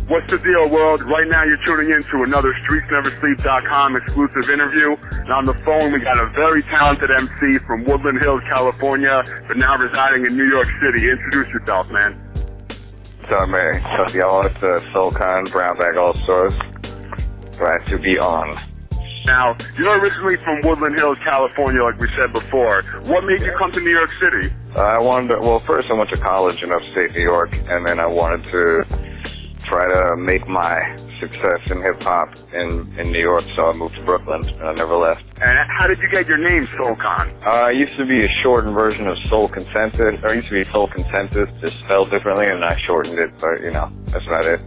What's the deal, world? Right now you're tuning in to another StreetsNeverSleep.com exclusive interview. And on the phone we got a very talented MC from Woodland Hills, California, but now residing in New York City. Introduce yourself, man. What's up, man? What's up, y'all? It's Soulcon, Brown Bag All Stars. Glad to be on. Now, you're originally from Woodland Hills, California, like we said before. What made you come to New York City? First I went to college in upstate New York, and then I wanted to try to make my success in hip-hop in New York, so I moved to Brooklyn, and I never left. And how did you get your name, Soulcon? It used to be a shortened version of Soul Consensus, or it used to be Soul Consensus, just spelled differently, and I shortened it, but, that's about it.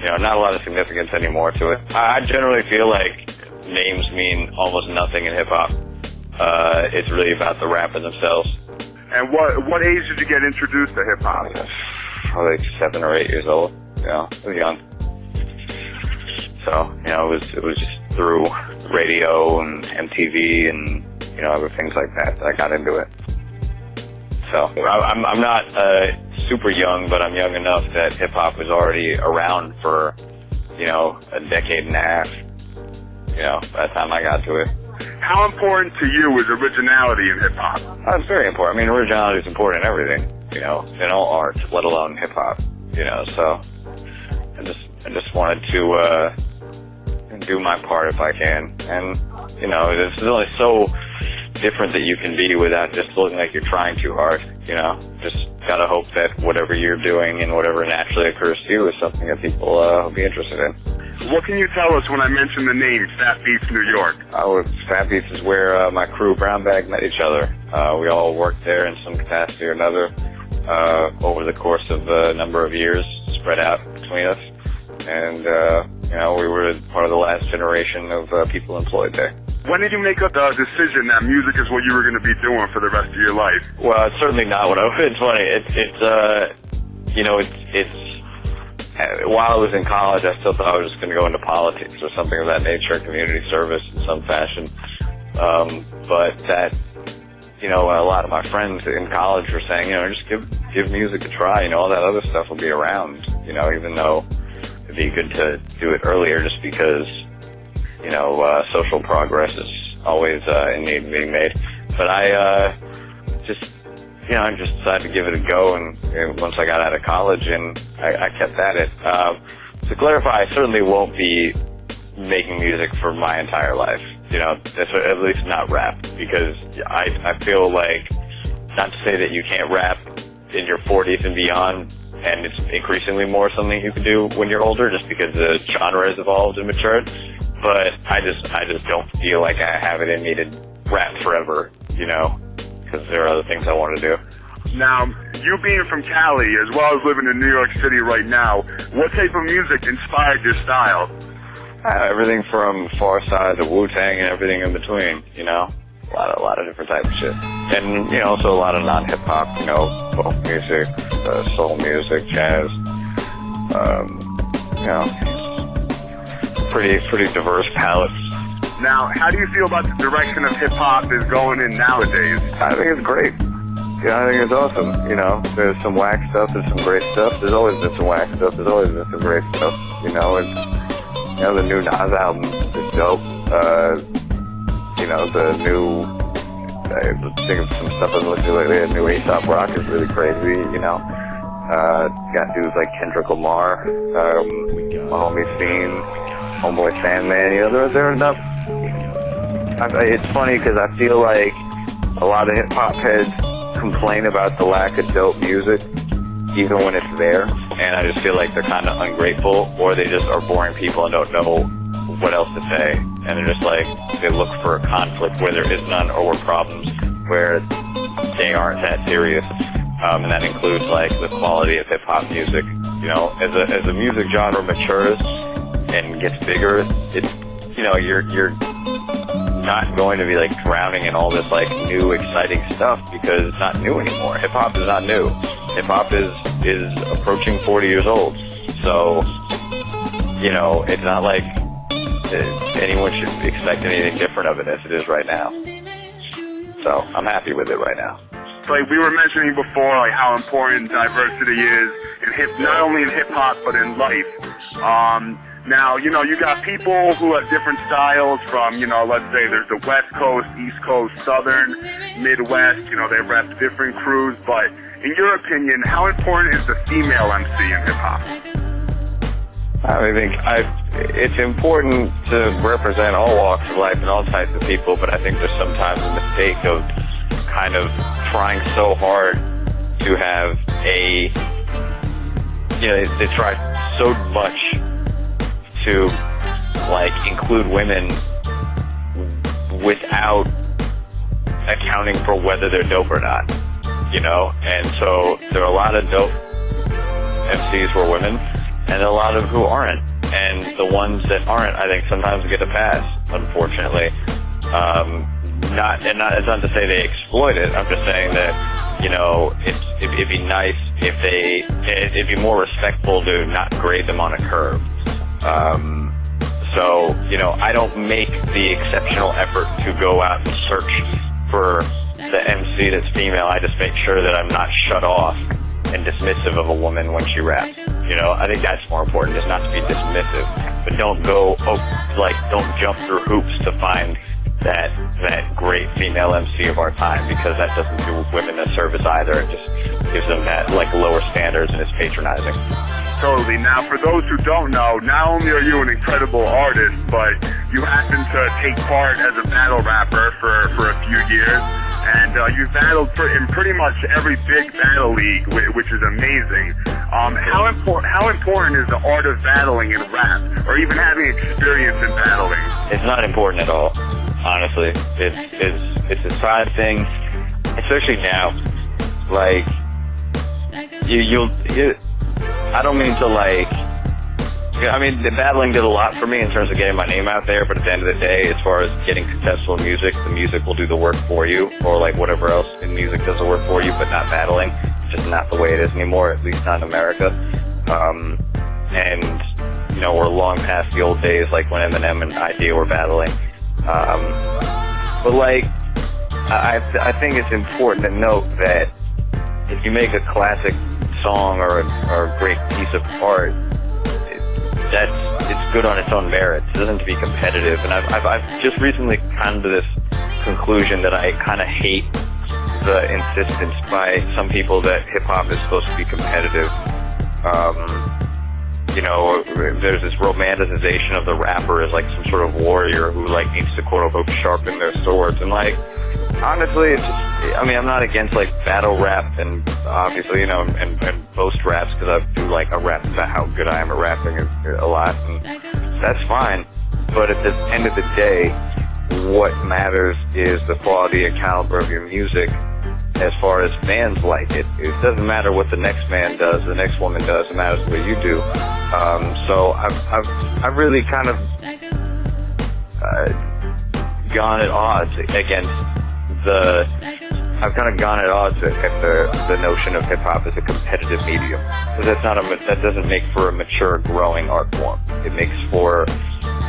Not a lot of significance anymore to it. I generally feel like names mean almost nothing in hip-hop. It's really about the rapper themselves. And what age did you get introduced to hip-hop? Probably 7 or 8 years old. I was young. So, it was just through radio and MTV and, other things like that I got into it. So, I'm not super young, but I'm young enough that hip-hop was already around for, a decade and a half. By the time I got to it. How important to you is originality in hip-hop? It's very important. I mean, originality is important in everything, in all art, let alone hip-hop, so I just wanted to do my part if I can. And, it's only so different that you can be without just looking like you're trying too hard, Just gotta hope that whatever you're doing and whatever naturally occurs to you is something that people will be interested in. What can you tell us when I mention the name Fat Beats New York? Fat Beats is where my crew, Brown Bag, met each other. We all worked there in some capacity or another over the course of a number of years, spread out between us. And, we were part of the last generation of people employed there. When did you make up the decision that music is what you were going to be doing for the rest of your life? Well, it's certainly not what it's funny. While I was in college, I still thought I was just going to go into politics or something of that nature, community service in some fashion. But that, a lot of my friends in college were saying, just give music a try. All that other stuff will be around, even though it'd be good to do it earlier just because, social progress is always in need of being made. But I just decided to give it a go, and once I got out of college, and I kept at it. To clarify, I certainly won't be making music for my entire life, at least not rap, because I feel like, not to say that you can't rap in your 40s and beyond, and it's increasingly more something you can do when you're older, just because the genre has evolved and matured, but I just don't feel like I have it in me to rap forever, because there are other things I want to do. Now, you being from Cali, as well as living in New York City right now, what type of music inspired your style? Everything from Far Side to Wu-Tang and everything in between, a lot of different types of shit. And, also a lot of non-hip-hop, folk music, soul music, jazz, pretty diverse palette. Now, how do you feel about the direction of hip-hop is going in nowadays? I think it's great. I think it's awesome. There's some whack stuff, there's some great stuff. There's always been some whack stuff, there's always been some great stuff. The new Nas album is dope. The new, I think of some stuff I was listening to lately, the new A$AP Rock is really crazy, got dudes like Kendrick Lamar, my homie Fiend, homeboy Sandman, there are enough. It's funny because I feel like a lot of hip-hop heads complain about the lack of dope music, even when it's there, and I just feel like they're kind of ungrateful, or they just are boring people and don't know what else to say, and they're just like, they look for a conflict where there is none, or where problems where they aren't that serious, and that includes like the quality of hip-hop music. As a music genre matures and gets bigger, it's, you're not going to be like drowning in all this like new exciting stuff, because it's not new anymore. Hip hop is not new. Hip hop is approaching 40 years old. So, it's not like anyone should expect anything different of it as it is right now. So I'm happy with it right now. So like we were mentioning before, like how important diversity is not only in hip hop but in life. Now, you got people who have different styles from, let's say there's the West Coast, East Coast, Southern, Midwest, they rep different crews, but in your opinion, how important is the female MC in hip hop? I think it's important to represent all walks of life and all types of people, but I think there's sometimes a mistake of kind of trying so hard to have they try so much to include women without accounting for whether they're dope or not, and so there are a lot of dope MCs who are women and a lot of who aren't, and the ones that aren't, I think sometimes get a pass, unfortunately. It's not to say they exploit it. I'm just saying that it'd be nice if it'd be more respectful to not grade them on a curve. I don't make the exceptional effort to go out and search for the MC that's female. I just make sure that I'm not shut off and dismissive of a woman when she raps. I think that's more important, is not to be dismissive, but don't don't jump through hoops to find that great female MC of our time, because that doesn't do women a service either. It just gives them that lower standards and is patronizing. Totally. Now, for those who don't know, not only are you an incredible artist, but you happen to take part as a battle rapper for a few years, and you've battled in pretty much every big battle league, which is amazing. How important is the art of battling in rap, or even having experience in battling? It's not important at all, honestly. It's a side thing, especially now. I don't mean to the battling did a lot for me in terms of getting my name out there, but at the end of the day, as far as getting successful in music, the music will do the work for you, or whatever else in music does the work for you, but not battling. It's just not the way it is anymore, at least not in America. We're long past the old days, when Eminem and Idea were battling. I think it's important to note that if you make a classic song or a great piece of art, it's good on its own merits. It doesn't have to be competitive. And I've just recently come to this conclusion that I kind of hate the insistence by some people that hip hop is supposed to be competitive. There's this romanticization of the rapper as some sort of warrior who needs to quote unquote sharpen their swords, and honestly, it's just, I'm not against battle rap and obviously, and boast raps, because I do a rap about how good I am at rapping a lot, and that's fine. But at the end of the day, what matters is the quality and caliber of your music as far as fans like it. It doesn't matter what the next man does, the next woman does, it matters what you do. So I've really kind of gone at odds against I've kind of gone at odds at the notion of hip hop as a competitive medium, because that doesn't make for a mature, growing art form. It makes for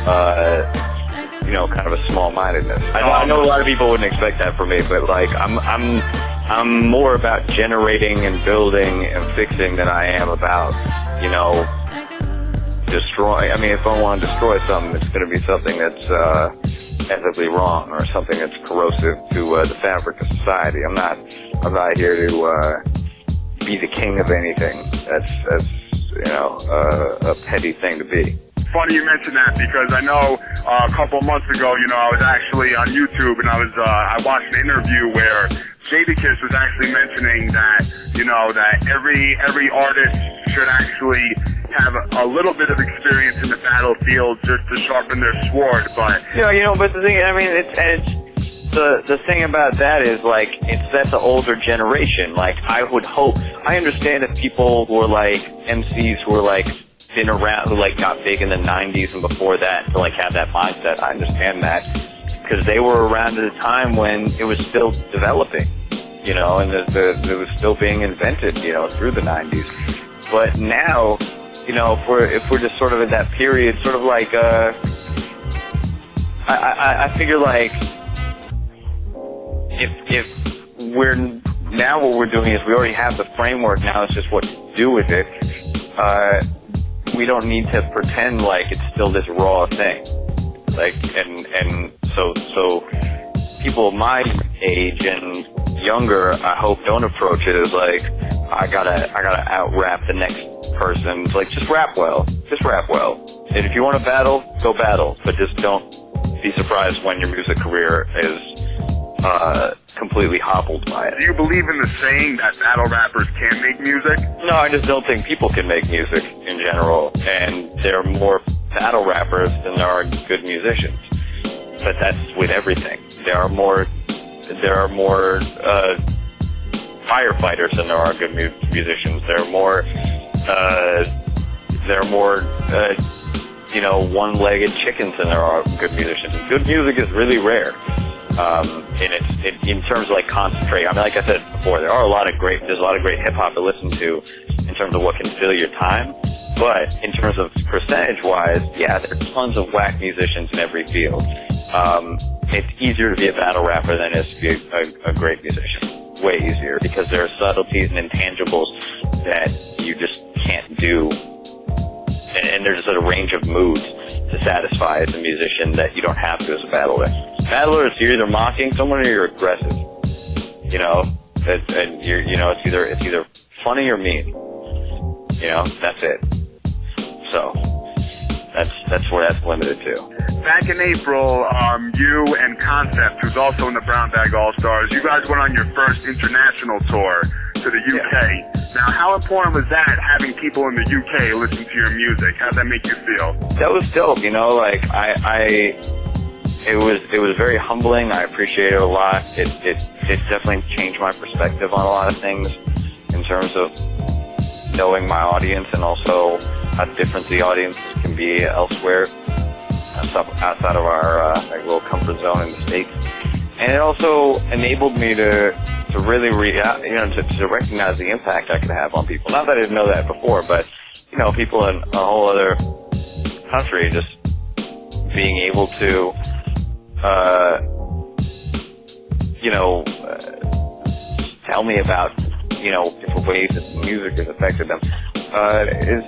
kind of a small-mindedness. I know a lot of people wouldn't expect that from me, but I'm more about generating and building and fixing than I am about destroying. If I want to destroy something, it's going to be something that's ethically wrong, or something that's corrosive to the fabric of society. I'm not here to be the king of anything. That's a petty thing to be. Funny you mentioned that, because I know a couple of months ago, I was actually on YouTube, and I watched an interview where Jadakiss was actually mentioning that that every artist should actually have a little bit of experience in the battlefield just to sharpen their sword, but but the thing, it's the thing about that is that's the older generation. I would hope, I understand if people who are MCs who are been around, who got big in the 90s and before that, to have that mindset. I understand that, because they were around at a time when it was still developing, and it was still being invented, through the 90s. But now, if we're just sort of in that period, sort of I figure if we're now what we're doing is we already have the framework. Now it's just what to do with it. We don't need to pretend like it's still this raw thing. Like, and so people my age and younger, I hope, don't approach it as like, I gotta out-rap the next person. It's like, just rap well. Just rap well. And if you want to battle, go battle. But just don't be surprised when your music career is completely hobbled by it. Do you believe in the saying that battle rappers can't make music? No, I just don't think people can make music in general. And there are more battle rappers than there are good musicians. But that's with everything. There are more firefighters than there are good musicians. There are more one-legged chickens than there are good musicians. Good music is really rare. In terms of like concentrate. I mean, like I said before, there's a lot of great hip hop to listen to in terms of what can fill your time. But in terms of percentage-wise, yeah, there are tons of whack musicians in every field. It's easier to be a battle rapper than it is to be a great musician. Way easier, because there are subtleties and intangibles that you just can't do. And there's a range of moods to satisfy as a musician that you don't have to as a battler. Battler is you're either mocking someone or you're aggressive. You know, and it's either funny or mean. You know, that's it. So that's where that's limited to. Back in April, you and Concept, who's also in the Brown Bag All-Stars, you guys went on your first international tour to the UK. Yeah. Now, how important was that, having people in the UK listen to your music? How'd that make you feel? That was dope, you know, like, it was very humbling. I appreciate it a lot. It definitely changed my perspective on a lot of things in terms of knowing my audience and also how different the audiences can be elsewhere, outside of our little comfort zone in the States. And it also enabled me to really to recognize the impact I could have on people. Not that I didn't know that before, but you know, people in a whole other country just being able to tell me about different ways that music has affected them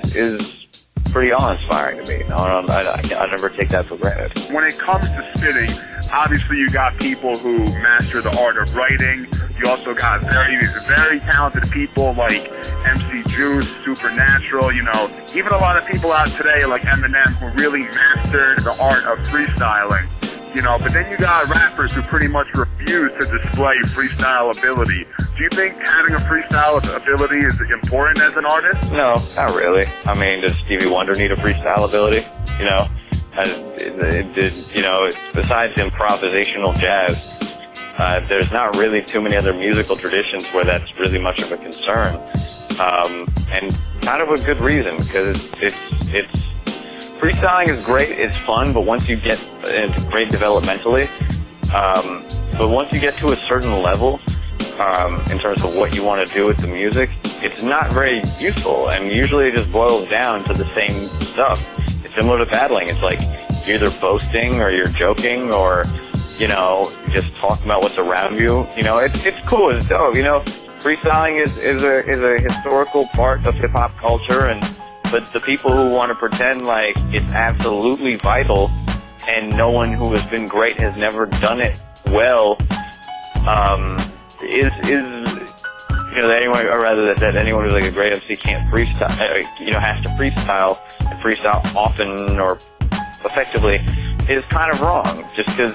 is pretty awe-inspiring to me. I never take that for granted. When it comes to spitting, obviously you got people who master the art of writing. You also got very talented people like MC Juice, Supernatural, even a lot of people out today like Eminem who really mastered the art of freestyling. But then you got rappers who pretty much refuse to display freestyle ability. Do you think having a freestyle ability is important as an artist? No, not really. I mean, does Stevie Wonder need a freestyle ability? Besides improvisational jazz, there's not really too many other musical traditions where that's really much of a concern. And kind of a good reason, because it's freestyling is great, it's fun, but once you get into great developmentally, but once you get to a certain level, in terms of what you want to do with the music, it's not very useful, and usually it just boils down to the same stuff. It's similar to battling. It's like you're either boasting or you're joking or, just talking about what's around you. It's cool, it's dope, freestyling is a historical part of hip-hop culture, but the people who want to pretend like it's absolutely vital and no one who has been great has never done it well, that anyone who's like a great MC can't freestyle, has to freestyle and freestyle often or effectively is kind of wrong. Just because,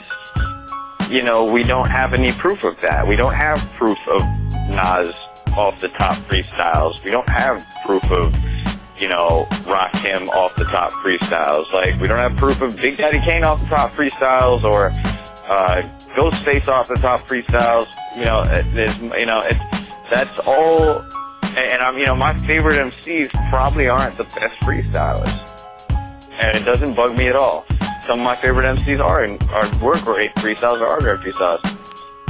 we don't have any proof of that. We don't have proof of Nas off the top freestyles. We don't have proof of Rakim off the top freestyles. Like, we don't have proof of Big Daddy Kane off the top freestyles or Ghostface off the top freestyles. That's all. And my favorite MCs probably aren't the best freestylers, and it doesn't bug me at all. Some of my favorite MCs were great freestylers or are great freestylers,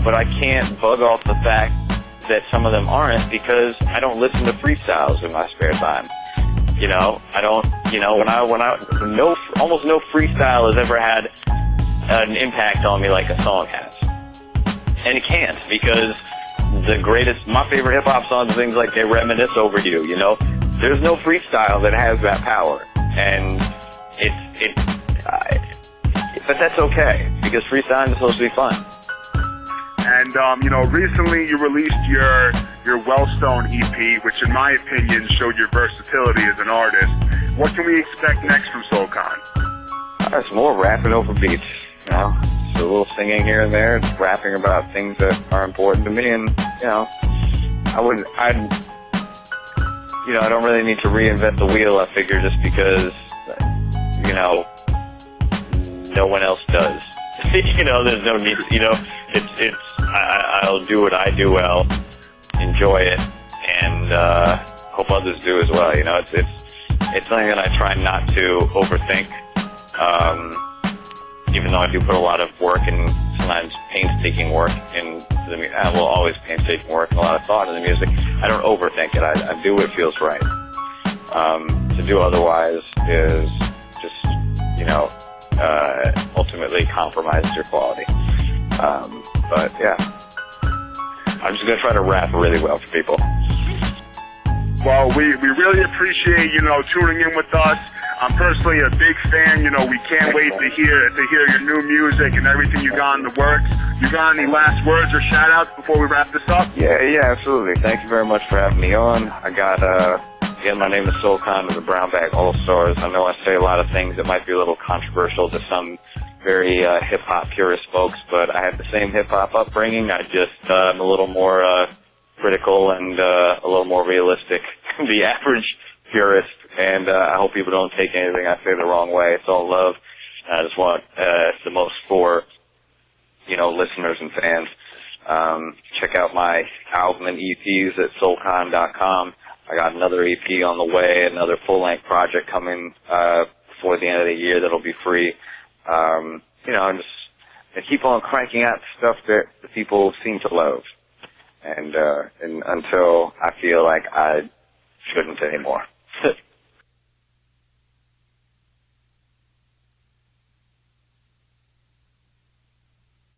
but I can't bug off the fact that some of them aren't because I don't listen to freestyles in my spare time. I don't, almost no freestyle has ever had an impact on me like a song has. And it can't, because my favorite hip-hop songs are things like They Reminisce Over You, you know? There's no freestyle that has that power. And but that's okay, because freestyling is supposed to be fun. And, you know, recently you released your Wellstone EP, which in my opinion showed your versatility as an artist. What can we expect next from Soulcon? It's more rapping over beats, you know? Just a little singing here and there, just rapping about things that are important to me, and, you know, I don't really need to reinvent the wheel, I figure, just because, you know, no one else does. You know, there's no need, you know, I'll do what I do well, enjoy it, and hope others do as well. You know, it's something that I try not to overthink, even though I do put a lot of work and sometimes painstaking work always painstaking work and a lot of thought in the music. I don't overthink it. I do what feels right. To do otherwise is just, you know, ultimately compromises your quality. But yeah, I'm just gonna try to rap really well for people. Well, we really appreciate, you know, tuning in with us. I'm personally a big fan. You know, we can't wait to hear your new music and everything you got in the works. You got any last words or shout outs before we wrap this up? Yeah, absolutely. Thank you very much for having me on. I got again, my name is Soulcon of the Brown Bag All-Stars. I know I say a lot of things that might be a little controversial to some very hip-hop purist folks, but I have the same hip-hop upbringing. I just am a little more critical and a little more realistic than the average purist, and I hope people don't take anything I say the wrong way. It's all love. I just want the most for, you know, listeners and fans. Check out my album and EPs at soulcon.com. I got another EP on the way, another full-length project coming before the end of the year that'll be free. You know, and keep on cranking out stuff that the people seem to love. And until I feel like I shouldn't anymore.